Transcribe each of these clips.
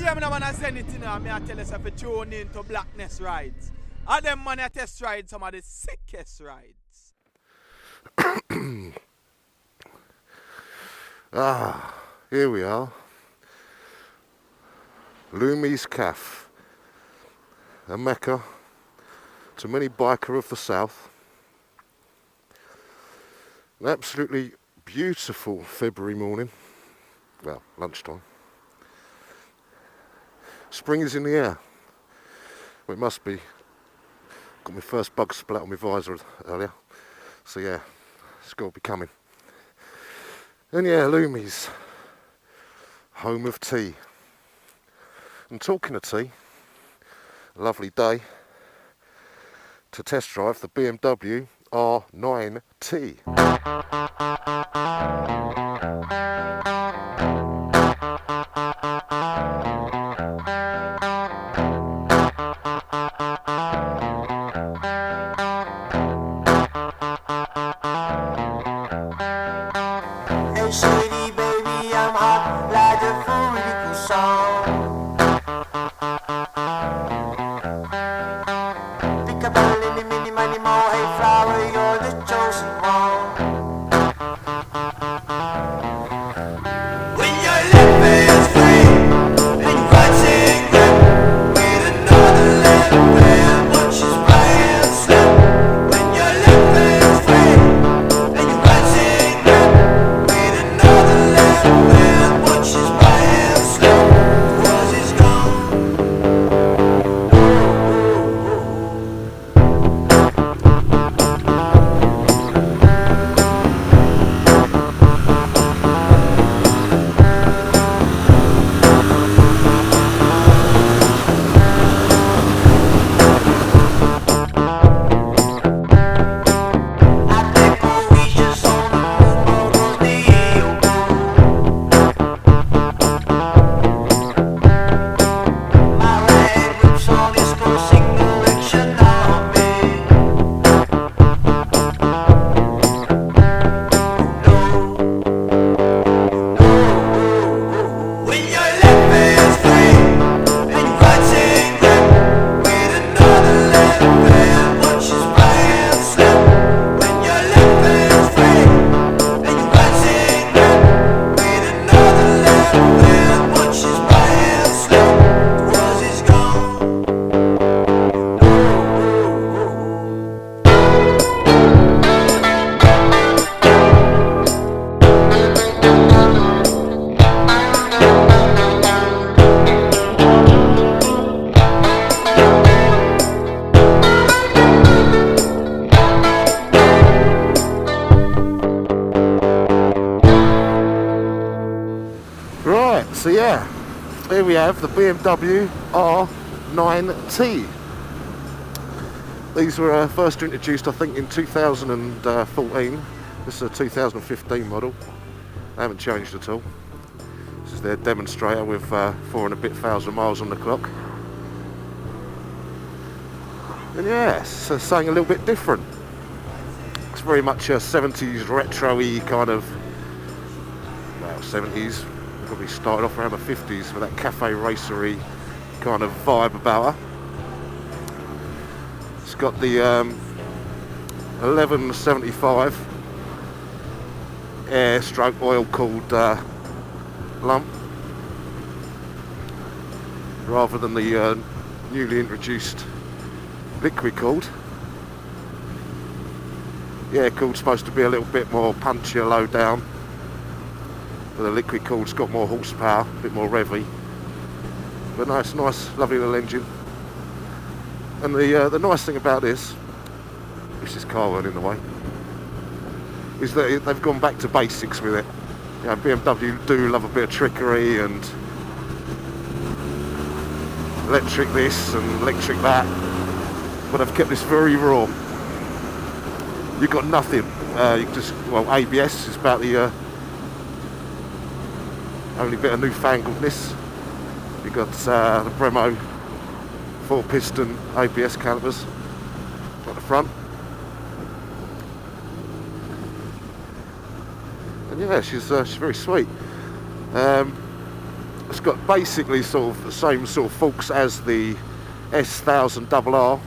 Yeah, man, I want to send it in. I tell us if you tune in to Blackness Rides. And them man, I test ride some of the sickest rides. Here we are. Lumi's Cafe, a mecca to many biker of the south. An absolutely beautiful February morning. Well, lunchtime. Spring is in the air. Well, it must be. Got my first bug splat on my visor earlier. So yeah, it's got to be coming. And yeah, Lumi's, home of tea. And talking of tea, a lovely day to test drive the BMW R9T. Hey shady baby, I'm hot like a political song. Think about any mini money more. Hey flower, you're the chosen one. When your left is free and your right hand grip with another left hand, watch his right hand slip. When your left is free and your right hand grip with another left hand, watch his right hand slip. Was it's gone. I think we just on the moon, those neo. My right grip's on this go single action on me. When your left is free and your right hand grip with another left hand, watch his right hand slip. When your left is free and your right hand grip with another left hand, watch his right hand slip. Was it's gone. Right, so yeah, here we have the BMW R9T. These were first introduced, I think, in 2014. This is a 2015 model. They haven't changed at all. This is their demonstrator with 4 and a bit thousand miles on the clock. And yeah, it's something a little bit different. It's very much a 70s retro-y kind of, well, 70s. Probably started off around the 50s with that cafe racery kind of vibe about her. It's got the 1175 air stroke oil cooled lump rather than the newly introduced liquid cooled. The air cooled supposed to be a little bit more punchier low down, but the liquid cooled's got more horsepower, a bit more revvy. But nice, lovely little engine. And the nice thing about this car weren't in the way, is that they've gone back to basics with it. You know, BMW do love a bit of trickery and electric this and electric that, but they've kept this very raw. You've got nothing. You just, well, ABS is about the only bit of newfangled-ness. You've got the Brembo 4-piston ABS calipers at the front. And yeah, she's very sweet. It's got basically sort of the same sort of forks as the S1000RR,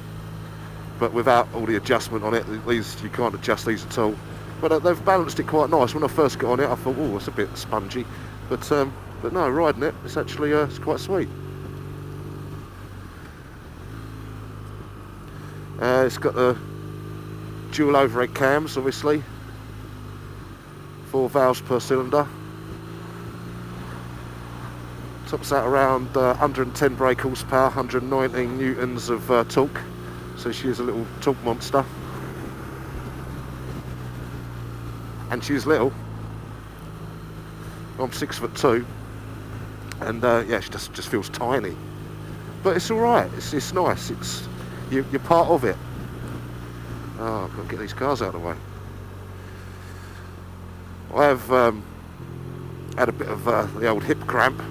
but without all the adjustment on it. These, you can't adjust these at all. But they've balanced it quite nice. When I first got on it, I thought, oh, it's a bit spongy. But no, riding it, it's actually it's quite sweet. It's got the dual overhead cams, obviously. 4 valves per cylinder. Tops out around 110 brake horsepower, 119 newtons of torque. So she is a little torque monster. And she's little. I'm 6'2", and yeah, she just feels tiny. But it's all right. It's nice. You're part of it. Oh, I've got to get these cars out of the way. I have had a bit of the old hip cramp.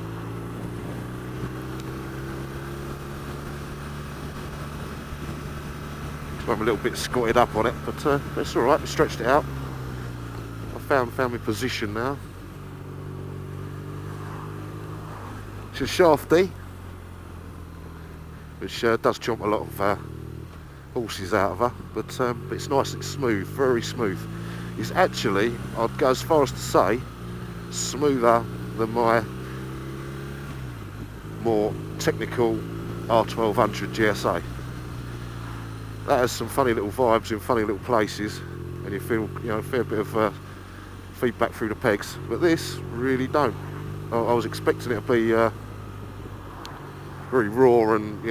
So I'm a little bit squatted up on it, but it's all right. We stretched it out. I found my position now. She's shafty, which does chomp a lot of horses out of her, but it's nice and smooth, very smooth. It's actually, I'd go as far as to say, smoother than my more technical R1200 GSA. That has some funny little vibes in funny little places, and you feel, a fair bit of feedback through the pegs. But this really don't. I was expecting it to be very raw and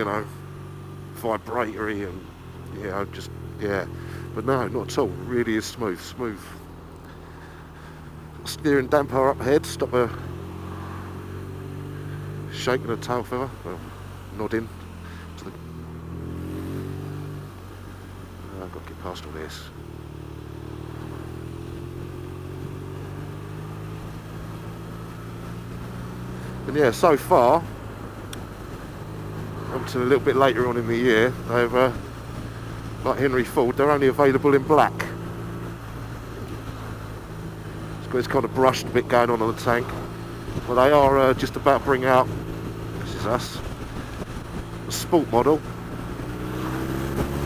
vibratory and but no, not at all. Really is smooth. Steering damper up ahead, stop her shaking her tail feather, well, nodding to the. I've got to get past all this. And yeah, so far, up to a little bit later on in the year, they've, like Henry Ford, they're only available in black. It's got this kind of brushed bit going on the tank. But they are just about to bring out, this is us, a sport model.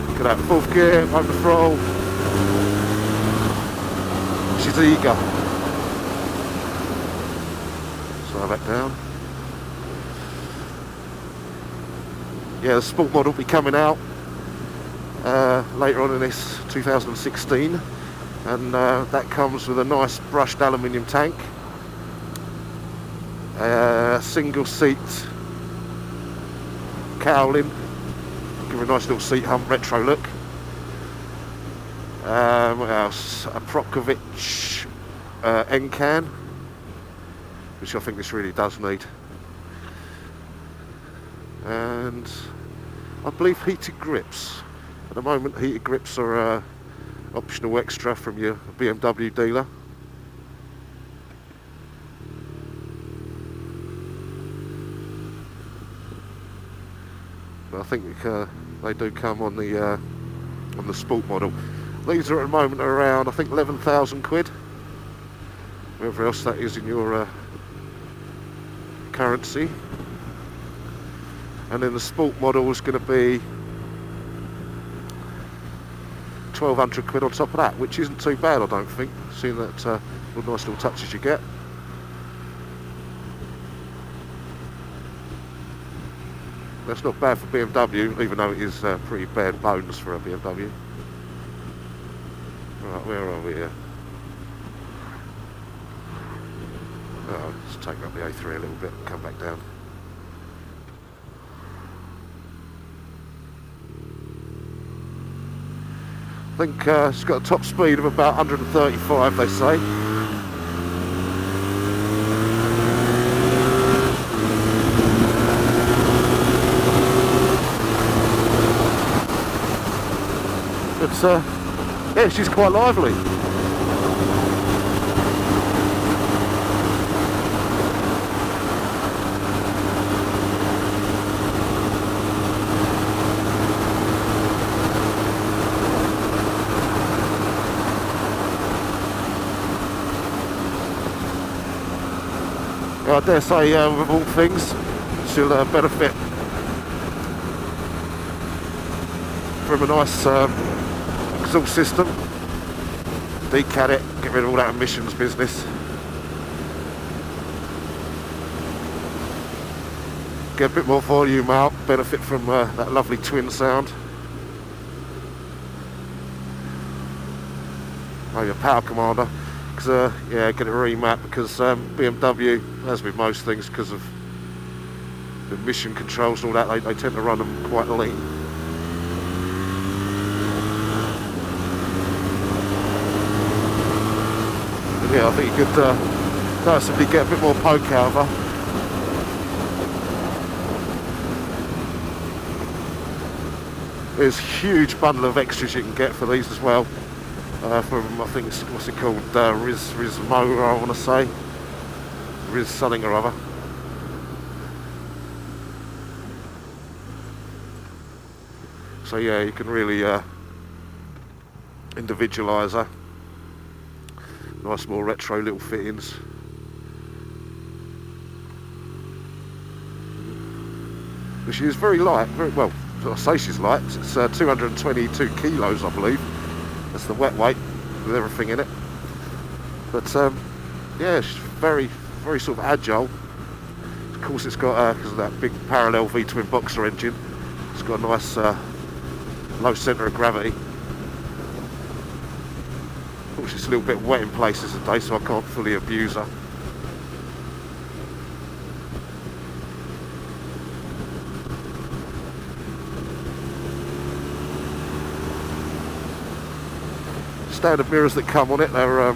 Look at that, 4th gear, open the throttle. She's eager. Slow that down. Yeah, the sport model will be coming out later on in this 2016, and that comes with a nice brushed aluminium tank, single seat cowling, give her a nice little seat hump retro look. What else? A Prokovich end can, which I think this really does need. And I believe heated grips. At the moment, heated grips are optional extra from your BMW dealer. But I think they do come on the sport model. These are at the moment around, I think, 11,000 quid. Whatever else that is in your currency. And then the sport model is going to be 1,200 quid on top of that, which isn't too bad, I don't think, seeing that all the nice little touches you get. That's not bad for BMW, even though it is pretty bare bones for a BMW. Right, where are we here? Oh, let's take up the A3 a little bit and come back down. I think it's got a top speed of about 135, they say. But yeah, she's quite lively. I dare say, with all things, she'll benefit from a nice exhaust system. Decat it, get rid of all that emissions business. Get a bit more volume out, benefit from that lovely twin sound. Maybe a power commander, because yeah, get it remapped, because BMW, as with most things, because of the emission controls and all that, they tend to run them quite lean. And yeah, I think you could noticeably get a bit more poke out of her. There's a huge bundle of extras you can get for these as well. From, I think it's, what's it called, Rizmo, I want to say. Riz something or other. So yeah, you can really individualise her. Nice more retro little fittings. But she is very light, very well. I say she's light. It's 222 kilos, I believe. That's the wet weight with everything in it. But yeah, she's very, very sort of agile. Of course, it's got because of that big parallel V-twin boxer engine. It's got a nice low centre of gravity. Of course, it's a little bit wet in places today, so I can't fully abuse her. Standard mirrors that come on it, they're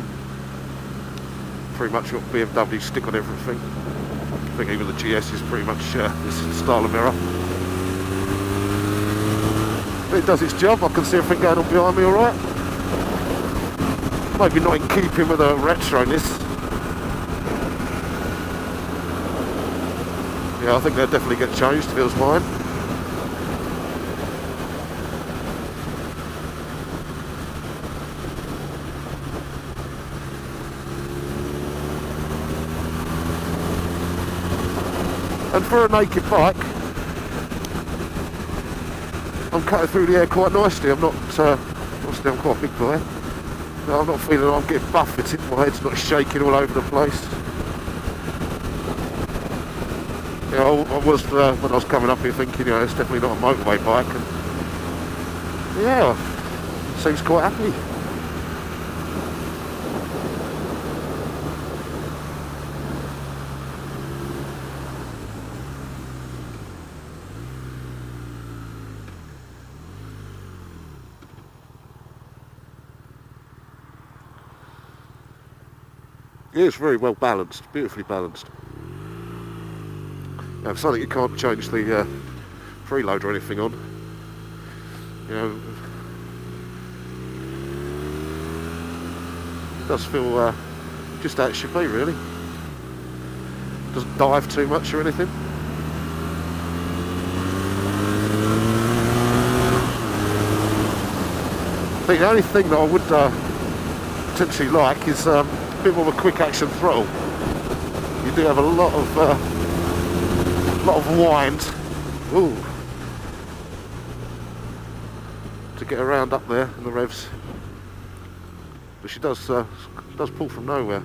pretty much what BMW stick on everything. I think even the GS is pretty much this style of mirror. But it does its job. I can see everything going on behind me alright. Maybe not in keeping with the retroness. Yeah, I think they'll definitely get changed if it was mine. And for a naked bike, I'm cutting through the air quite nicely. I'm not, obviously I'm quite a big boy, but I'm not feeling like I'm getting buffeted, my head's not shaking all over the place. You know, I was, when I was coming up here thinking, you know, it's definitely not a motorway bike, and yeah, seems quite happy. Yeah, it's very well balanced, beautifully balanced. Now, something you can't change the freeload or anything on. You know, it does feel just how it should be, really. Doesn't dive too much or anything. I think the only thing that I would potentially like is a bit more of a quick action throttle. You do have a lot of wind, ooh, to get around up there in the revs. But she does pull from nowhere.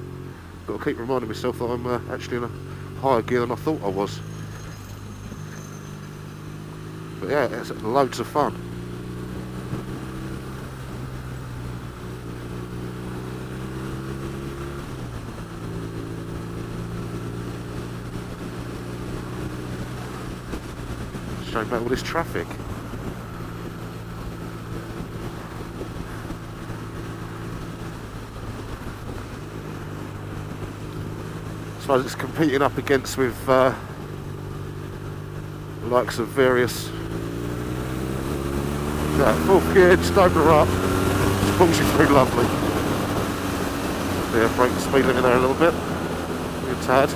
Got to keep reminding myself that I'm actually in a higher gear than I thought I was. But yeah, it's loads of fun. Showing back all this traffic. I suppose it's competing up against with the likes of various fourth gear, just open her up, just pulls you through lovely. Yeah, break the speed limit there a little bit. Good tad.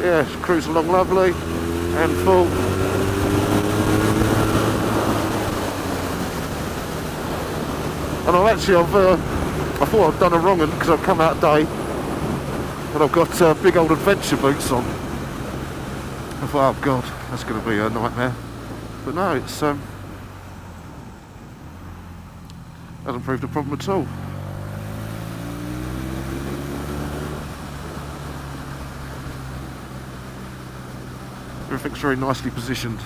Yeah, cruise along lovely and full. And I thought I'd done a wrong one because I've come out day And I've got big old adventure boots on. I thought, oh god, that's going to be a nightmare. But no, it's hasn't proved a problem at all. Everything's very nicely positioned.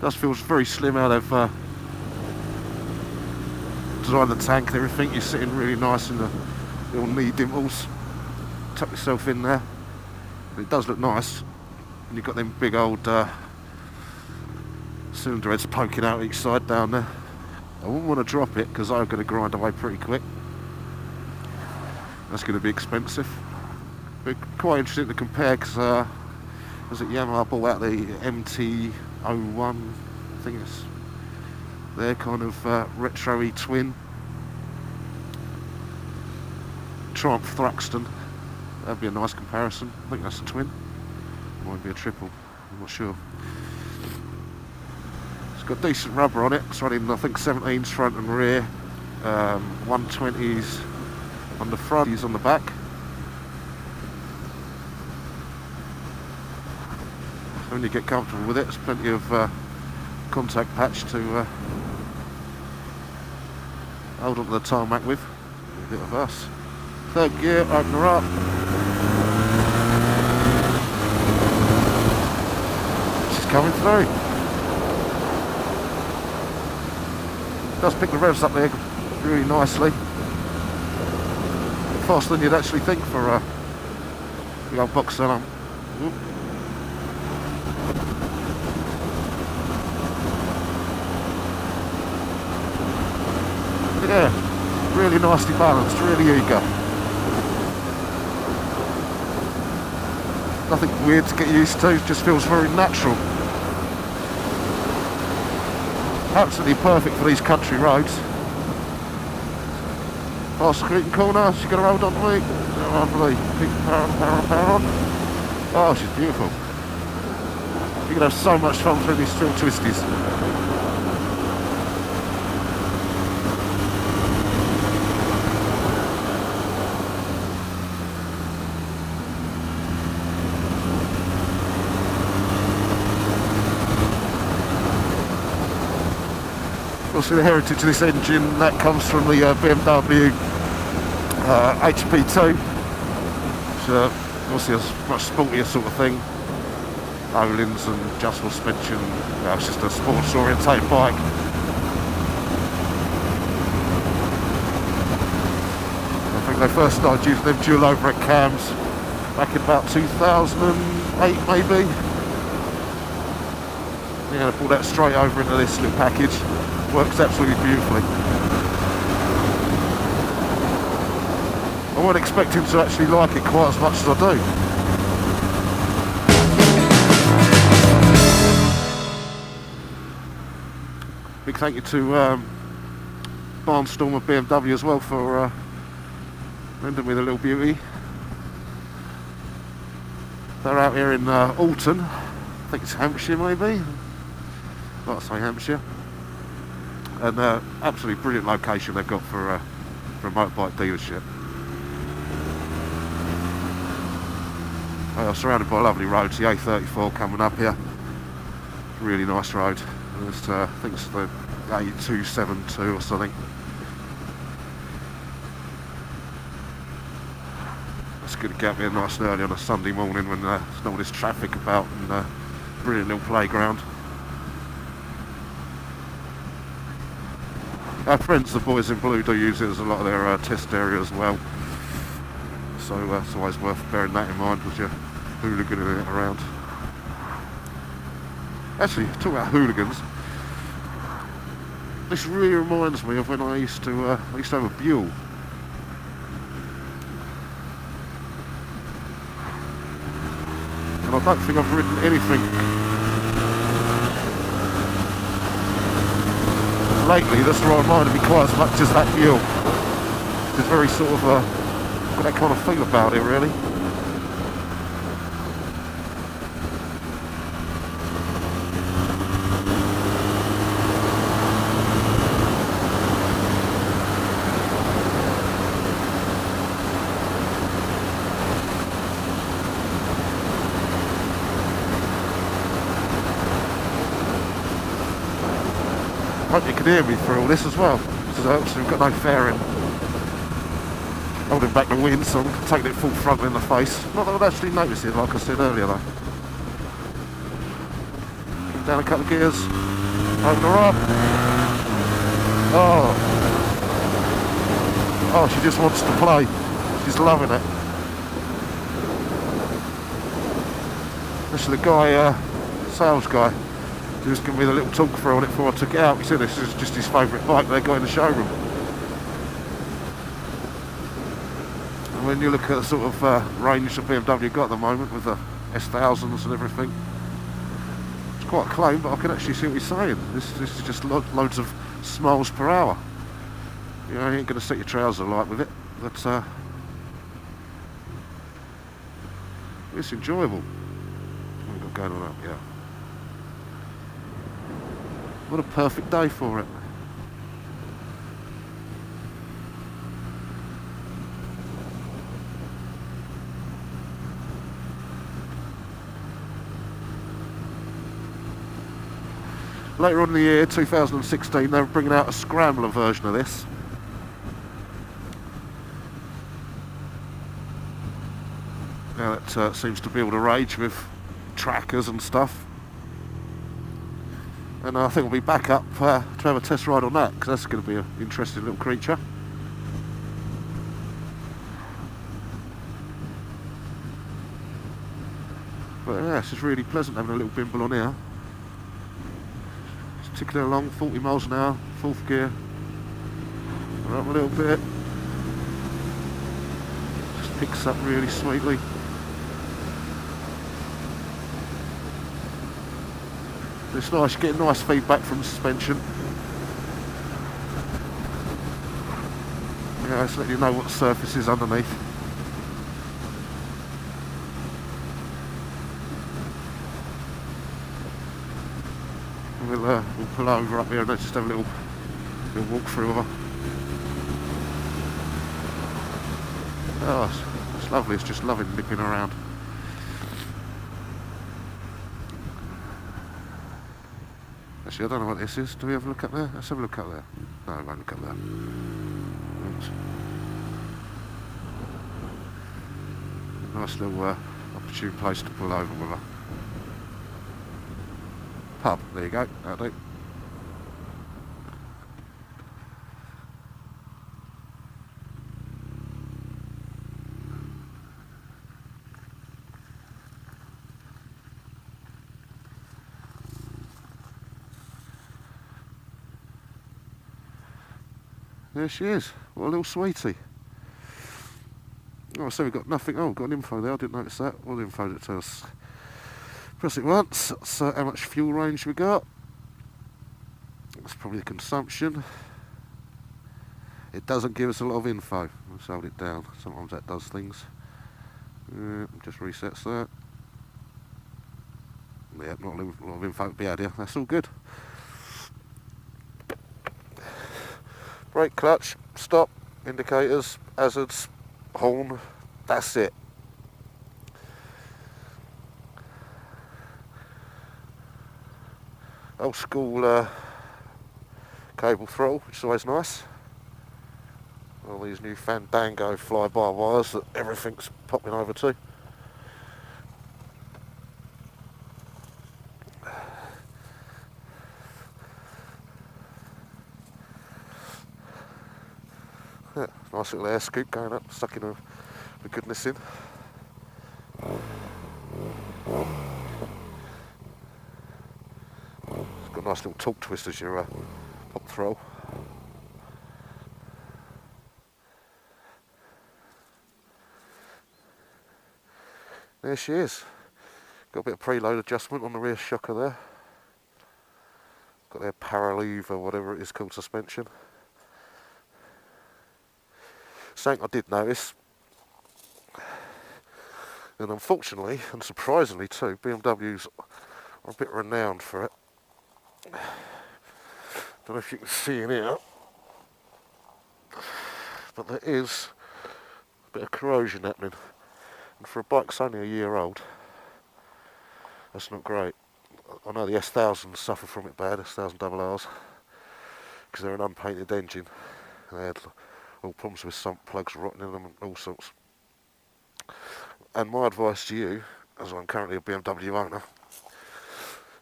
Does feels very slim how they've designed the tank and everything. You're sitting really nice in the little knee dimples. Tuck yourself in there. And it does look nice. And you've got them big old cylinder heads poking out each side down there. I wouldn't want to drop it because I'm going to grind away pretty quick. That's going to be expensive. But quite interesting to compare because was it Yamaha bought out the MT01, I think it's their kind of retro-y twin. Triumph Thruxton, that'd be a nice comparison. I think that's a twin, might be a triple, I'm not sure. It's got decent rubber on it, it's running I think 17s front and rear, 120s on the front, on the back. When you get comfortable with it, there's plenty of contact patch to hold onto the tarmac with. A bit of us. Third gear, open her up. She's coming through. Does pick the revs up there really nicely. Faster than you'd actually think for the old box setup. Yeah, really nicely balanced, really eager. Nothing weird to get used to, just feels very natural. Absolutely perfect for these country roads. Past the creek corner, she's going to hold on to me. Lovely. Power on. Oh, she's beautiful. You're going to have so much fun through these still twisties. Obviously the heritage of this engine, that comes from the BMW HP2, which obviously a much sportier sort of thing. Olins and adjustable suspension, it's just a sports orientated bike. I think they first started using them dual overhead cams back in about 2008 maybe. Yeah, I pulled that straight over into this little package. Works absolutely beautifully. I won't expect him to actually like it quite as much as I do. Big thank you to Barnstormer BMW as well for lending me the little beauty. They're out here in Alton. I think it's Hampshire maybe. I'd say Hampshire. And absolutely brilliant location they've got for a motorbike dealership. Surrounded by lovely roads, the A34 coming up here. Really nice road. It's, I think it's the A272 or something. It's good to get up here nice and early on a Sunday morning when there's not all this traffic about, and brilliant little playground. Our friends, the boys in blue, do use it as a lot of their test area as well. So it's always worth bearing that in mind with your hooliganing it around. Actually, talking about hooligans, this really reminds me of when I used to have a Buell. And I don't think I've ridden anything lately that's reminded me quite as much as that mule. It's very sort of, got that kind of feel about it really. I hope you can hear me through all this as well. So we've got no fairing holding back the wind, so I'm taking it full frontal in the face. Not that I'd actually notice it, like I said earlier though. Down a couple of gears, open her up. Oh, she just wants to play. She's loving it. This is the guy, sales guy. He was giving me the little talk through on it before I took it out. He said this is just his favourite bike they got in the showroom. And when you look at the sort of range that BMW got at the moment with the S1000s and everything, it's quite a claim, but I can actually see what he's saying. This is just loads of miles per hour. You know, you ain't going to set your trousers alight with it, but it's enjoyable. What have we got going on up here? What a perfect day for it. Later on in the year, 2016, they were bringing out a scrambler version of this. Now that seems to be all the rage with trackers and stuff. And I think we'll be back up to have a test ride on that, because that's going to be an interesting little creature. But yeah, it's just really pleasant having a little bimble on here. Just ticking along, 40 miles an hour, fourth gear. We're up a little bit. Just picks up really sweetly. It's nice, you're getting nice feedback from the suspension. Yeah, it's letting you know what the surface is underneath. We'll pull over up here and let's just have a little walk through with her. Oh, it's lovely, it's just loving nipping around. Actually, I don't know what this is. Do we have a look up there? Let's have a look up there. No, we won't look up there. Oops. A nice little opportune place to pull over with her. Pub, there you go. That'll do. There she is. What a little sweetie. Oh, so we've got nothing. Oh, we've got an info there. I didn't notice that. What info did it tell us? Press it once. So how much fuel range we got? That's probably the consumption. It doesn't give us a lot of info. Let's hold it down. Sometimes that does things. Just resets that. Yeah, not a lot of info to be had here. That's all good. Brake, clutch, stop, indicators, hazards, horn, that's it. Old school cable throttle, which is always nice. All these new Fandango fly-by wires that everything's popping over to. Yeah, nice little air scoop going up, sucking the goodness in. It's got a nice little torque twist as you pop the throttle. There she is. Got a bit of preload adjustment on the rear shocker there. Got their paralever or whatever it is called suspension. Something I did notice, and unfortunately and surprisingly too, BMWs are a bit renowned for it. Don't know if you can see in here, but there is a bit of corrosion happening, and for a bike that's only a year old, that's not great. I know the S1000s suffer from it bad, S1000 RRs, because they're an unpainted engine. They had all problems with sump plugs rotting in them and all sorts. And my advice to you, as I'm currently a BMW owner,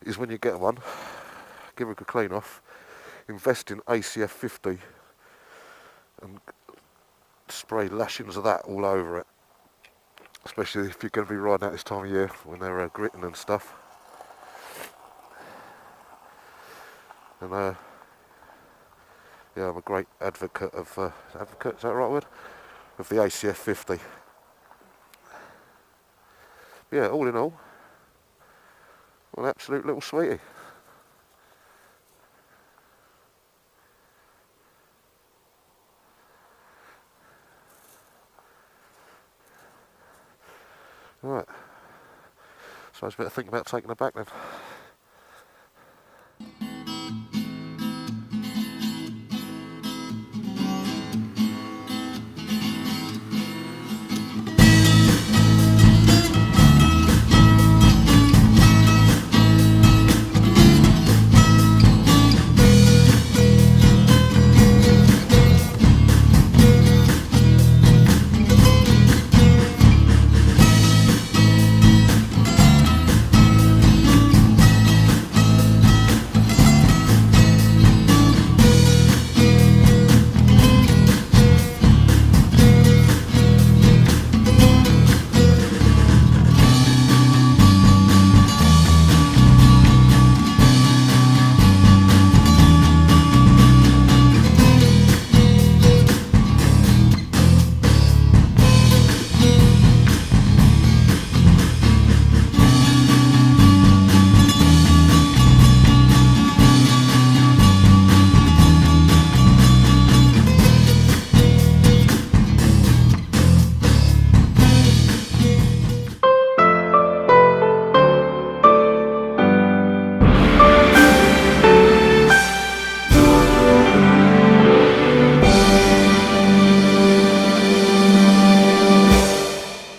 is when you get one, give it a good clean off, invest in ACF 50 and spray lashings of that all over it, especially if you're going to be riding out this time of year when they're gritting and stuff. And yeah, I'm a great advocate of advocate, is that the right word? Of the ACF 50. Yeah, all in all, an absolute little sweetie. Right, so I better think about taking her back then.